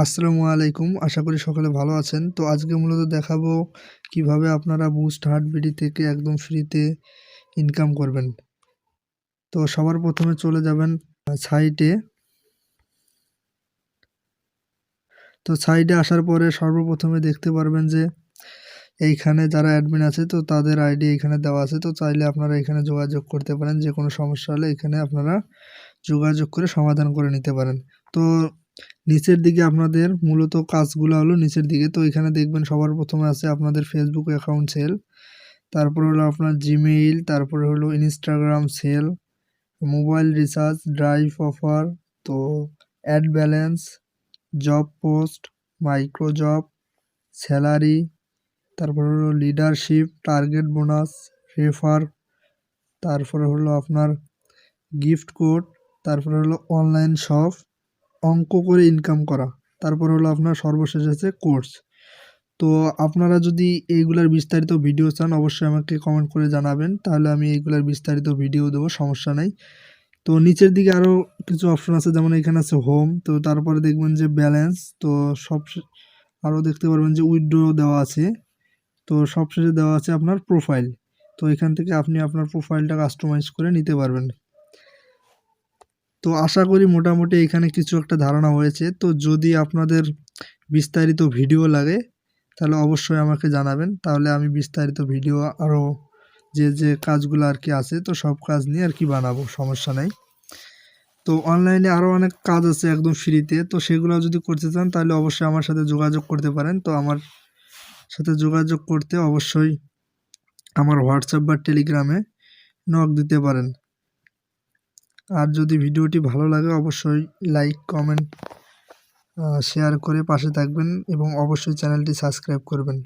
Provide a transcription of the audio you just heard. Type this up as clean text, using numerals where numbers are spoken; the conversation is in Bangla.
আসসালামু আলাইকুম। আশা করি সকলে ভালো আছেন। তো আজকে মূলত দেখাবো কিভাবে আপনারা বুস্ট হার্টবিডি থেকে একদম ফ্রিতে ইনকাম করবেন। তো সবার প্রথমে চলে যাবেন সাইটে। তো সাইটে আসার পরে সর্বপ্রথমে দেখতে পারবেন যে এইখানে যারা অ্যাডমিন আছে তো তাদের আইডি এখানে দেওয়া আছে। তো চাইলে আপনারা এখানে যোগাযোগ করতে পারেন। যে কোনো সমস্যা হলে এখানে আপনারা যোগাযোগ করে সমাধান করে নিতে পারেন। তো নিচের দিকে আপনাদের মূলত কাজগুলো হলো নিচের দিকে। তো এখানে দেখবেন সবার প্রথমে আছে আপনাদের ফেসবুক অ্যাকাউন্ট সেল, তারপরে হলো আপনার জিমেইল, তারপরে হলো Instagram sell, mobile recharge, drive offer, তো add balance, job post, micro job, salary, তারপরে হলো লিডারশিপ, টার্গেট বোনাস, রেফার, তারপরে হলো আপনার গিফট কোড, তারপরে হলো অনলাইন শপ, অঙ্ক করে ইনকাম করা, তারপর হলো আপনার সর্বশেষ আছে কোর্স। তো আপনারা যদি এইগুলার বিস্তারিত ভিডিও চান অবশ্যই আমাকে কমেন্ট করে জানাবেন, তাহলে আমি এইগুলার বিস্তারিত ভিডিও দেবো, সমস্যা নাই। তো নিচের দিকে আরও কিছু অপশন আছে, যেমন এখানে আছে হোম, তো তারপরে দেখবেন যে ব্যালেন্স, তো আরও দেখতে পারবেন যে উইথড্র দেওয়া আছে, তো সবশেষে দেওয়া আছে আপনার প্রোফাইল। তো এখান থেকে আপনি আপনার প্রোফাইলটা কাস্টমাইজ করে নিতে পারবেন। তো আশা করি মোটামুটি এখানে কিছু একটা ধারণা হয়েছে। তো যদি আপনাদের বিস্তারিত ভিডিও লাগে তাহলে অবশ্যই আমাকে জানাবেন, তাহলে আমি বিস্তারিত ভিডিও আরও যে কাজগুলো আর কি আছে তো সব কাজ নিয়ে আর কি বানাবো, সমস্যা নাই। তো অনলাইনে আরও অনেক কাজ আছে একদম ফ্রিতে, তো সেগুলো যদি করতে চান তাহলে অবশ্যই আমার সাথে যোগাযোগ করতে পারেন। তো আমার সাথে যোগাযোগ করতে অবশ্যই আমার হোয়াটসঅ্যাপ বা টেলিগ্রামে নক দিতে পারেন। আর যদি ভিডিওটি ভালো লাগে অবশ্যই লাইক, কমেন্ট, শেয়ার করে পাশে থাকবেন এবং অবশ্যই চ্যানেলটি সাবস্ক্রাইব করবেন।